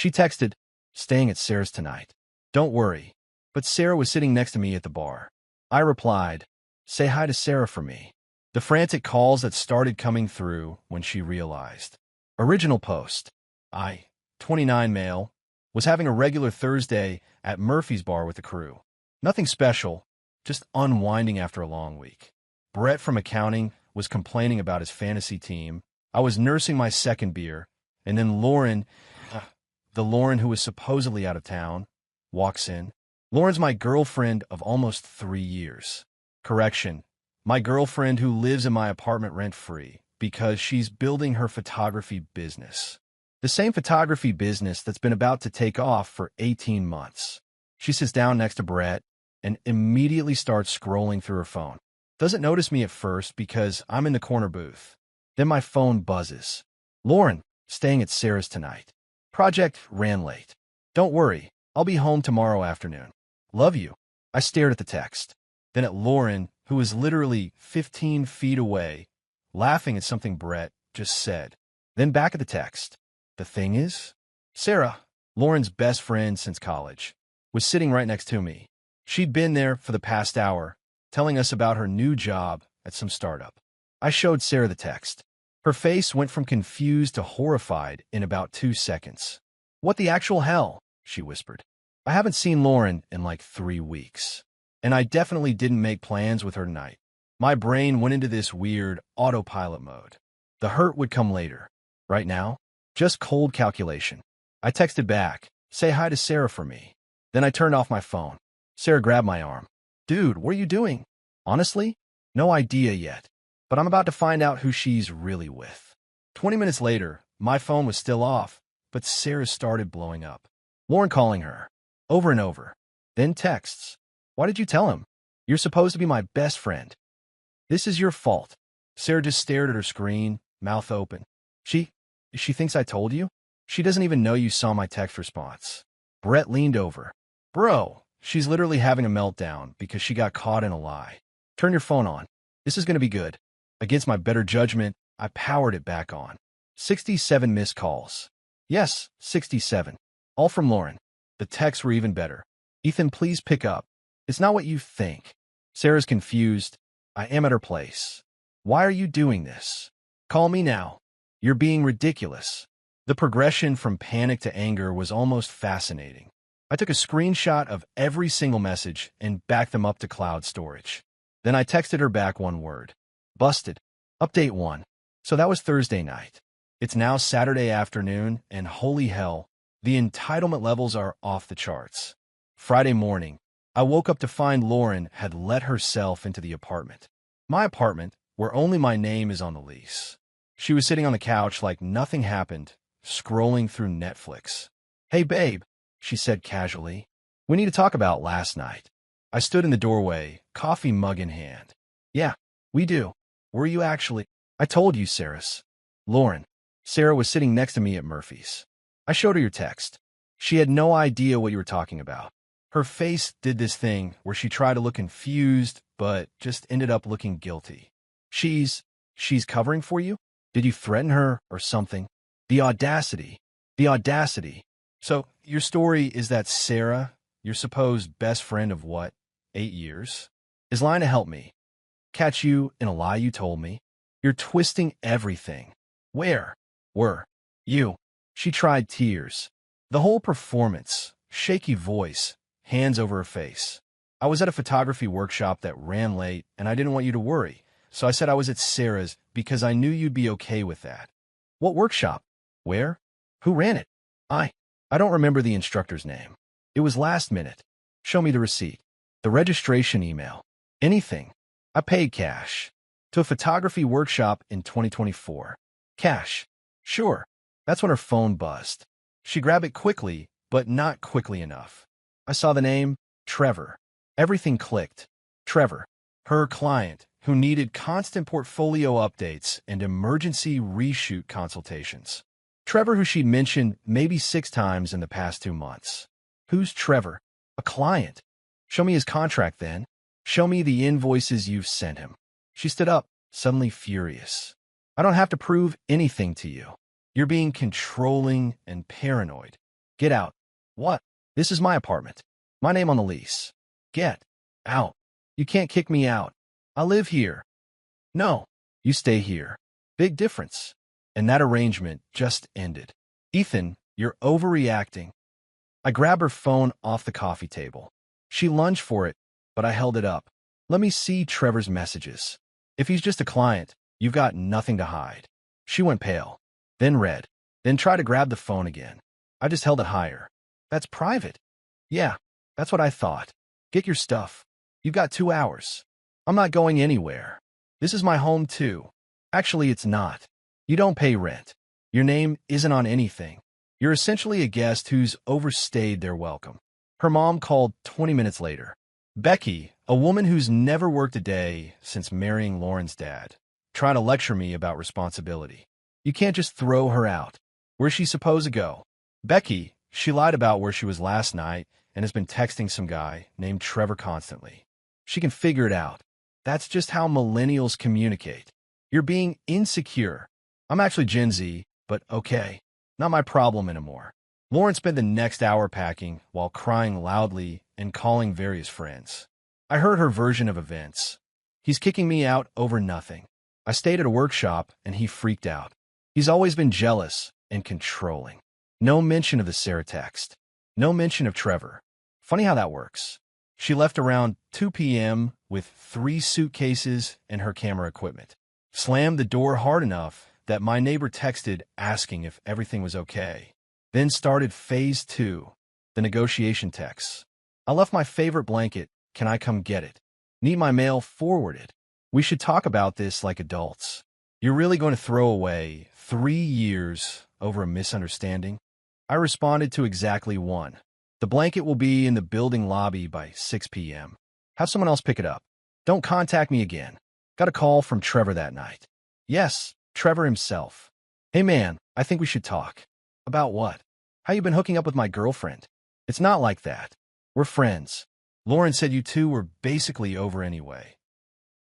She texted, "Staying at Sarah's tonight. Don't worry." But Sarah was sitting next to me at the bar. I replied, "Say hi to Sarah for me." The frantic calls that started coming through when she realized. Original post. I, 29 male, was having a regular Thursday at Murphy's bar with the crew. Nothing special, just unwinding after a long week. Brett from accounting was complaining about his fantasy team. I was nursing my second beer, and then Lauren, the Lauren who was supposedly out of town, walks in. Lauren's my girlfriend of almost 3 years. Correction, my girlfriend who lives in my apartment rent-free because she's building her photography business. The same photography business that's been about to take off for 18 months. She sits down next to Brett and immediately starts scrolling through her phone. Doesn't notice me at first because I'm in the corner booth. Then my phone buzzes. "Lauren, staying at Sarah's tonight. Project ran late. Don't worry, I'll be home tomorrow afternoon. Love you." I stared at the text, then at Lauren, who was literally 15 feet away, laughing at something Brett just said. Then back at the text. The thing is, Sarah, Lauren's best friend since college, was sitting right next to me. She'd been there for the past hour, telling us about her new job at some startup. I showed Sarah the text. Her face went from confused to horrified in about 2 seconds. "What the actual hell?" she whispered. I haven't seen Lauren in like 3 weeks, and I definitely didn't make plans with her tonight. My brain went into this weird autopilot mode. The hurt would come later. Right now, just cold calculation. I texted back, "Say hi to Sarah for me." Then I turned off my phone. Sarah grabbed my arm. "Dude, what are you doing?" "Honestly, no idea yet, but I'm about to find out who she's really with." 20 minutes later, my phone was still off, but Sarah started blowing up. Lauren calling her, over and over. Then texts. "Why did you tell him? You're supposed to be my best friend. This is your fault." Sarah just stared at her screen, mouth open. She thinks I told you? She doesn't even know you saw my text response." Brett leaned over. "Bro, she's literally having a meltdown because she got caught in a lie. Turn your phone on. This is going to be good." Against my better judgment, I powered it back on. 67 missed calls. Yes, 67. All from Lauren. The texts were even better. "Ethan, please pick up. It's not what you think." Sarah's confused. "I am at her place. Why are you doing this? Call me now. You're being ridiculous." The progression from panic to anger was almost fascinating. I took a screenshot of every single message and backed them up to cloud storage. Then I texted her back one word. "Busted. Update 1. So that was Thursday night. It's now Saturday afternoon, and holy hell, the entitlement levels are off the charts. Friday morning, I woke up to find Lauren had let herself into the apartment. My apartment, where only my name is on the lease. She was sitting on the couch like nothing happened, scrolling through Netflix. "Hey, babe," she said casually. "We need to talk about last night." I stood in the doorway, coffee mug in hand. "Yeah, we do. Were you actually?" "I told you, Sarah's." "Lauren." Sarah was sitting next to me at Murphy's. I showed her your text. She had no idea what you were talking about. Her face did this thing where she tried to look confused, but just ended up looking guilty. She's covering for you? Did you threaten her or something?" The audacity. The audacity. "So, your story is that Sarah, your supposed best friend of what, 8 years, is lying to help me. Catch you in a lie you told me. You're twisting everything. Where were you?" She tried tears. The whole performance, shaky voice, hands over her face. "I was at a photography workshop that ran late, and I didn't want you to worry. So I said I was at Sarah's because I knew you'd be okay with that." "What workshop? Where? Who ran it?" I don't remember the instructor's name. It was last minute. Show me the receipt. The registration email. Anything. I paid cash. To a photography workshop in 2024. Cash. Sure. That's when her phone buzzed. She grabbed it quickly, but not quickly enough. I saw the name, Trevor. Everything clicked. Trevor. Her client, who needed constant portfolio updates and emergency reshoot consultations. Trevor, who she'd mentioned maybe 6 times in the past 2 months. Who's Trevor? A client. Show me his contract then. Show me the invoices you've sent him. She stood up, suddenly furious. "I don't have to prove anything to you. You're being controlling and paranoid. Get out. What? This is my apartment. My name on the lease. Get out. You can't kick me out. I live here. No. You stay here. Big difference. And that arrangement just ended. Ethan, you're overreacting. I grabbed her phone off the coffee table. She lunged for it, but I held it up. Let me see Trevor's messages. If he's just a client, you've got nothing to hide. She went pale, then red, then tried to grab the phone again. I just held it higher. That's private. Yeah, that's what I thought. Get your stuff. You've got 2 hours. I'm not going anywhere. This is my home too. Actually, it's not. You don't pay rent. Your name isn't on anything. You're essentially a guest who's overstayed their welcome. Her mom called 20 minutes later. Becky, a woman who's never worked a day since marrying Lauren's dad, trying to lecture me about responsibility. You can't just throw her out. Where's she supposed to go? Becky, she lied about where she was last night and has been texting some guy named Trevor constantly. She can figure it out. That's just how millennials communicate. You're being insecure. I'm actually Gen Z, but okay. Not my problem anymore. Lauren spent the next hour packing while crying loudly and calling various friends. I heard her version of events. He's kicking me out over nothing. I stayed at a workshop and he freaked out. He's always been jealous and controlling. No mention of the Sarah text. No mention of Trevor. Funny how that works. She left around 2 p.m. with 3 suitcases and her camera equipment. Slammed the door hard enough that my neighbor texted asking if everything was okay. Then started phase 2, the negotiation texts. I left my favorite blanket. Can I come get it? Need my mail forwarded. We should talk about this like adults. You're really going to throw away 3 years over a misunderstanding? I responded to exactly one. The blanket will be in the building lobby by 6 p.m. Have someone else pick it up. Don't contact me again. Got a call from Trevor that night. Yes, Trevor himself. Hey man, I think we should talk. About what? How you been hooking up with my girlfriend? It's not like that. We're friends. Lauren said you two were basically over anyway.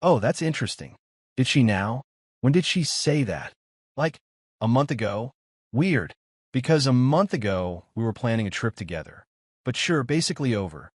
Oh, that's interesting. Did she now? When did she say that? Like, a month ago? Weird, because a month ago we were planning a trip together. But sure, basically over.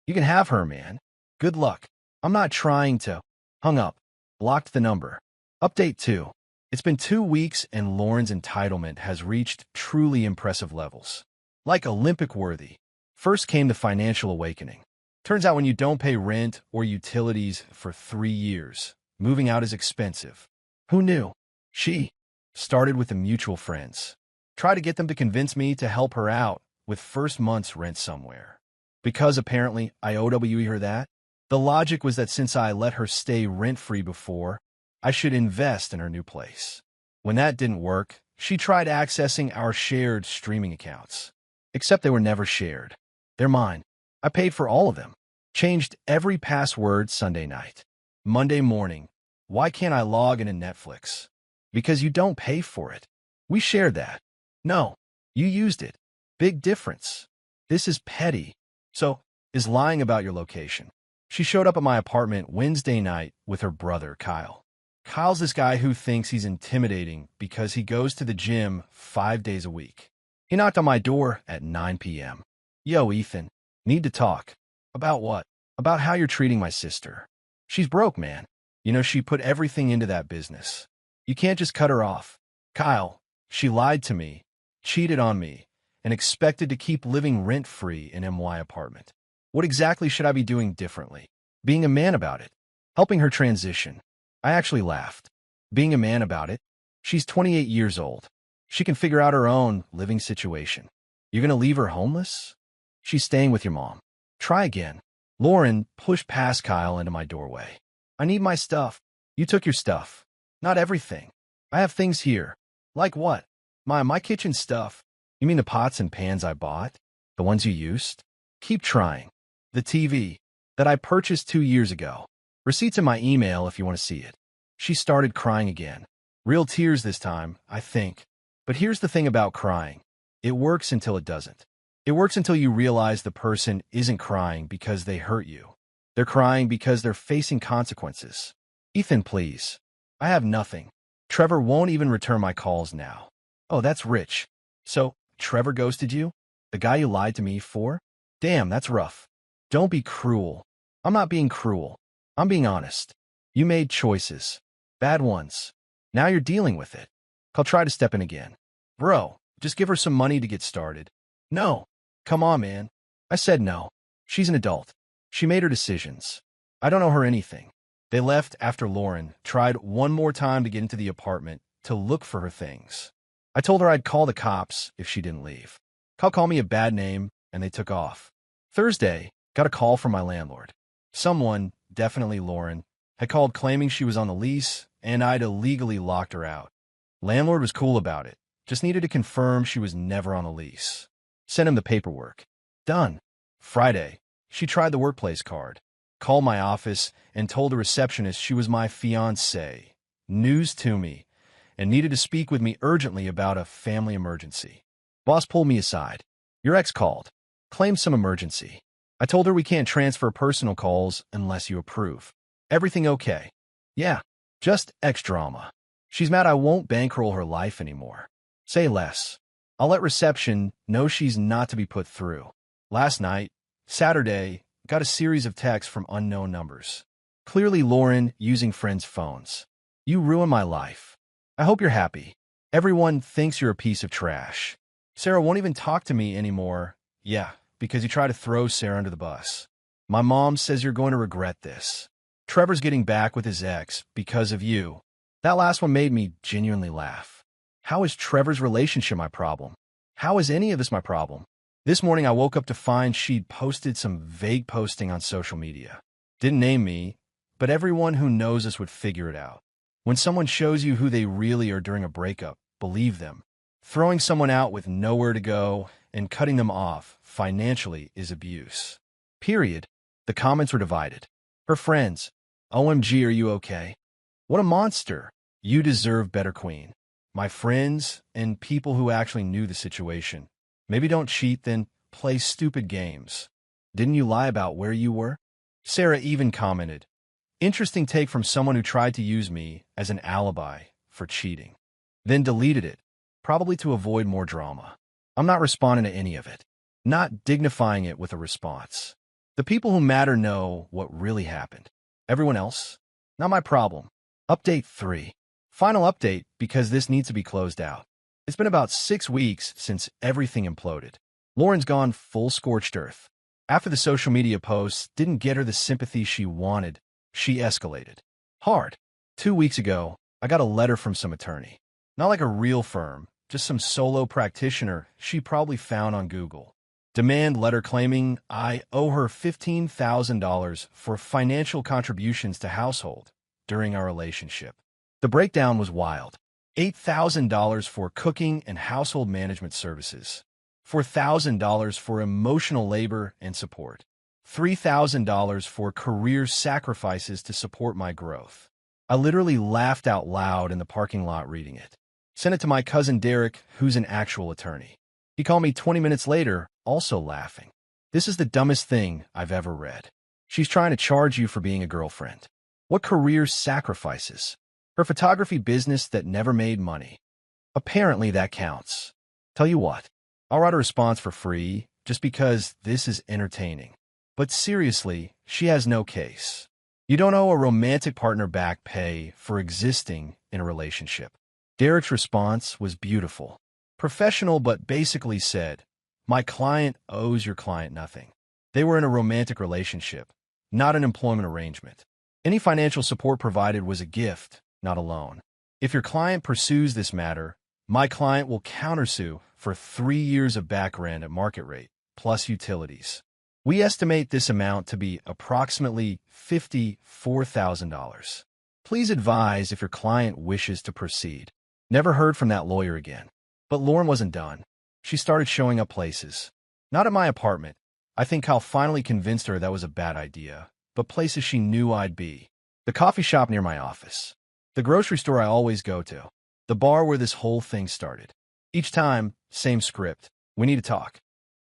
You can have her, man. Good luck. I'm not trying to. Hung up. Blocked the number. Update 2. It's been 2 weeks and Lauren's entitlement has reached truly impressive levels. Like Olympic-worthy. First came the financial awakening. Turns out when you don't pay rent or utilities for 3 years, moving out is expensive. Who knew? She started with the mutual friends. Tried to get them to convince me to help her out with first month's rent somewhere. Because apparently I owe her that. The logic was that since I let her stay rent-free before, I should invest in her new place. When that didn't work, she tried accessing our shared streaming accounts. Except they were never shared. They're mine. I paid for all of them. Changed every password Sunday night. Monday morning. Why can't I log into Netflix? Because you don't pay for it. We shared that. No, you used it. Big difference. This is petty. So, is lying about your location. She showed up at my apartment Wednesday night with her brother, Kyle. Kyle's this guy who thinks he's intimidating because he goes to the gym 5 days a week. He knocked on my door at 9 p.m. Yo, Ethan, need to talk. About what? About how you're treating my sister. She's broke, man. You know, she put everything into that business. You can't just cut her off. Kyle, she lied to me, cheated on me, and expected to keep living rent-free in MY apartment. What exactly should I be doing differently? Being a man about it. Helping her transition. I actually laughed. Being a man about it? She's 28 years old. She can figure out her own living situation. You're gonna leave her homeless? She's staying with your mom. Try again. Lauren pushed past Kyle into my doorway. I need my stuff. You took your stuff. Not everything. I have things here. Like what? My kitchen stuff. You mean the pots and pans I bought? The ones you used? Keep trying. The TV that I purchased 2 years ago. Receipts in my email if you want to see it. She started crying again. Real tears this time, I think. But here's the thing about crying. It works until it doesn't. It works until you realize the person isn't crying because they hurt you. They're crying because they're facing consequences. Ethan, please. I have nothing. Trevor won't even return my calls now. Oh, that's rich. So, Trevor ghosted you? The guy you lied to me for? Damn, that's rough. Don't be cruel. I'm not being cruel. I'm being honest. You made choices. Bad ones. Now you're dealing with it. I'll try to step in again. Bro, just give her some money to get started. No. Come on, man. I said no. She's an adult. She made her decisions. I don't owe her anything. They left after Lauren tried one more time to get into the apartment to look for her things. I told her I'd call the cops if she didn't leave. They'll call me a bad name, and they took off. Thursday, got a call from my landlord. Someone, definitely Lauren, had called claiming she was on the lease, and I'd illegally locked her out. Landlord was cool about it, just needed to confirm she was never on the lease. Sent him the paperwork. Done. Friday, she tried the workplace card, called my office, and told the receptionist she was my fiancée. News to me, and needed to speak with me urgently about a family emergency. Boss pulled me aside. Your ex called. Claimed some emergency. I told her we can't transfer personal calls unless you approve. Everything okay? Yeah, just ex drama. She's mad I won't bankroll her life anymore. Say less. I'll let reception know she's not to be put through. Last night, Saturday, got a series of texts from unknown numbers. Clearly Lauren using friends' phones. You ruined my life. I hope you're happy. Everyone thinks you're a piece of trash. Sarah won't even talk to me anymore. Yeah, because you try to throw Sarah under the bus. My mom says you're going to regret this. Trevor's getting back with his ex because of you. That last one made me genuinely laugh. How is Trevor's relationship my problem? How is any of this my problem? This morning I woke up to find she'd posted some vague posting on social media. Didn't name me, but everyone who knows us would figure it out. When someone shows you who they really are during a breakup, believe them. Throwing someone out with nowhere to go and cutting them off financially is abuse. Period. The comments were divided. Her friends, OMG, are you okay? What a monster. You deserve better, queen. My friends and people who actually knew the situation. Maybe don't cheat, then play stupid games. Didn't you lie about where you were? Sarah even commented, interesting take from someone who tried to use me as an alibi for cheating. Then deleted it, probably to avoid more drama. I'm not responding to any of it. Not dignifying it with a response. The people who matter know what really happened. Everyone else? Not my problem. Update 3. Final update because this needs to be closed out. It's been about 6 weeks since everything imploded. Lauren's gone full scorched earth. After the social media posts didn't get her the sympathy she wanted, she escalated. Hard. 2 weeks ago, I got a letter from some attorney. Not like a real firm, just some solo practitioner she probably found on Google. Demand letter claiming I owe her $15,000 for financial contributions to household during our relationship. The breakdown was wild. $8,000 for cooking and household management services. $4,000 for emotional labor and support. $3,000 for career sacrifices to support my growth. I literally laughed out loud in the parking lot reading it. Sent it to my cousin Derek, who's an actual attorney. He called me 20 minutes later, also laughing. This is the dumbest thing I've ever read. She's trying to charge you for being a girlfriend. What career sacrifices? Her photography business that never made money. Apparently that counts. Tell you what, I'll write a response for free just because this is entertaining. But seriously, she has no case. You don't owe a romantic partner back pay for existing in a relationship. Derek's response was beautiful. Professional, but basically said, my client owes your client nothing. They were in a romantic relationship, not an employment arrangement. Any financial support provided was a gift, not a loan. If your client pursues this matter, my client will countersue for 3 years of back rent at market rate, plus utilities. We estimate this amount to be approximately $54,000. Please advise if your client wishes to proceed. Never heard from that lawyer again. But Lauren wasn't done. She started showing up places. Not at my apartment. I think Kyle finally convinced her that was a bad idea, but places she knew I'd be. The coffee shop near my office. The grocery store I always go to. The bar where this whole thing started. Each time, same script. We need to talk.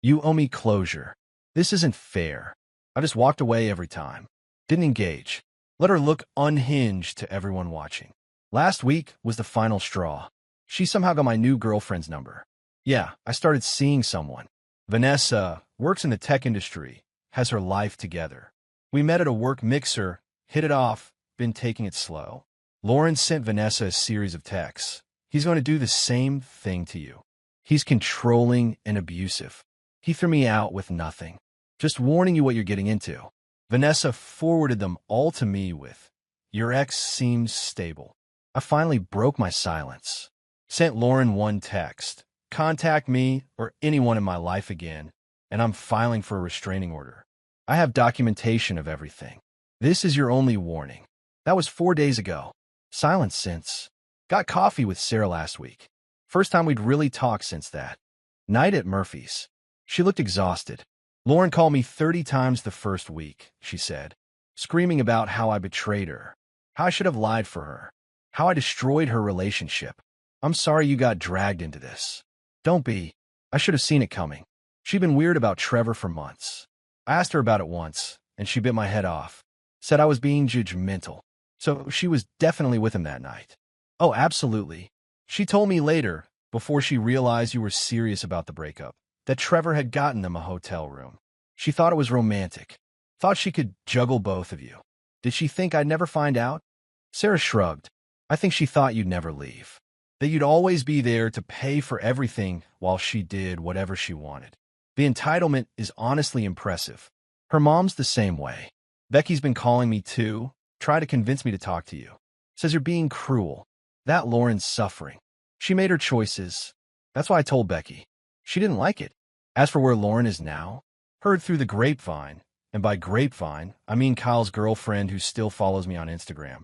You owe me closure. This isn't fair. I just walked away every time. Didn't engage. Let her look unhinged to everyone watching. Last week was the final straw. She somehow got my new girlfriend's number. Yeah, I started seeing someone. Vanessa works in the tech industry, has her life together. We met at a work mixer, hit it off, been taking it slow. Lauren sent Vanessa a series of texts. He's going to do the same thing to you. He's controlling and abusive. He threw me out with nothing. Just warning you what you're getting into. Vanessa forwarded them all to me with, "Your ex seems stable." I finally broke my silence. Sent Lauren one text. "Contact me or anyone in my life again, and I'm filing for a restraining order. I have documentation of everything. This is your only warning." That was 4 days ago. Silence since. Got coffee with Sarah last week. First time we'd really talked since that. Night at Murphy's. She looked exhausted. "Lauren called me 30 times the first week," she said, screaming about how I betrayed her, how I should have lied for her, how I destroyed her relationship. "I'm sorry you got dragged into this." "Don't be. I should have seen it coming." She'd been weird about Trevor for months. I asked her about it once, and she bit my head off. Said I was being judgmental. So she was definitely with him that night. "Oh, absolutely." She told me later, before she realized you were serious about the breakup, that Trevor had gotten them a hotel room. She thought it was romantic. Thought she could juggle both of you. Did she think I'd never find out? Sarah shrugged. "I think she thought you'd never leave. That you'd always be there to pay for everything while she did whatever she wanted. The entitlement is honestly impressive. Her mom's the same way. Becky's been calling me too, try to convince me to talk to you. Says you're being cruel. That Lauren's suffering. She made her choices. That's why I told Becky. She didn't like it. As for where Lauren is now, heard through the grapevine, and by grapevine, I mean Kyle's girlfriend who still follows me on Instagram,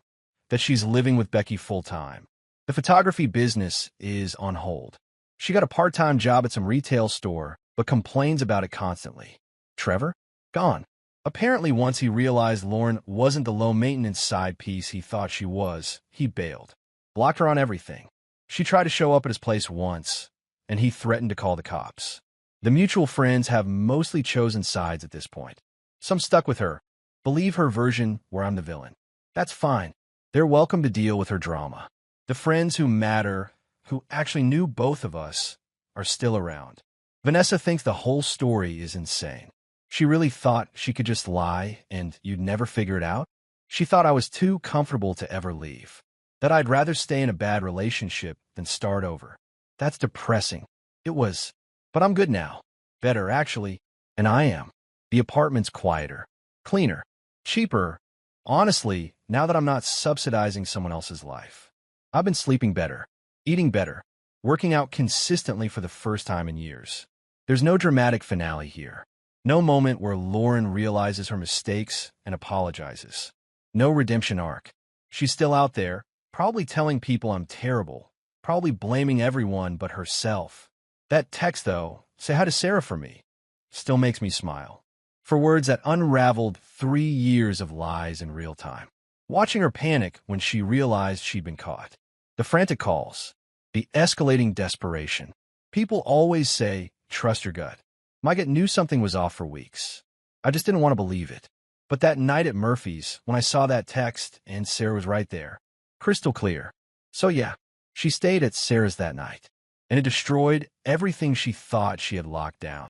that she's living with Becky full-time. The photography business is on hold. She got a part-time job at some retail store, but complains about it constantly. Trevor? Gone. Apparently once he realized Lauren wasn't the low-maintenance side piece he thought she was, he bailed. Blocked her on everything. She tried to show up at his place once, and he threatened to call the cops. The mutual friends have mostly chosen sides at this point. Some stuck with her, believe her version where I'm the villain. That's fine. They're welcome to deal with her drama. The friends who matter, who actually knew both of us, are still around. Vanessa thinks the whole story is insane. She really thought she could just lie and you'd never figure it out? She thought I was too comfortable to ever leave. That I'd rather stay in a bad relationship than start over. That's depressing. It was. But I'm good now. Better, actually. And I am. The apartment's quieter, cleaner, cheaper. Honestly, now that I'm not subsidizing someone else's life. I've been sleeping better, eating better, working out consistently for the first time in years. There's no dramatic finale here. No moment where Lauren realizes her mistakes and apologizes. No redemption arc. She's still out there, probably telling people I'm terrible, probably blaming everyone but herself. That text, though, "Say hi to Sarah for me," still makes me smile. For words that unraveled 3 years of lies in real time. Watching her panic when she realized she'd been caught. The frantic calls. The escalating desperation. People always say, trust your gut. My gut knew something was off for weeks. I just didn't want to believe it. But that night at Murphy's, when I saw that text and Sarah was right there, crystal clear. So yeah, she stayed at Sarah's that night. And it destroyed everything she thought she had locked down.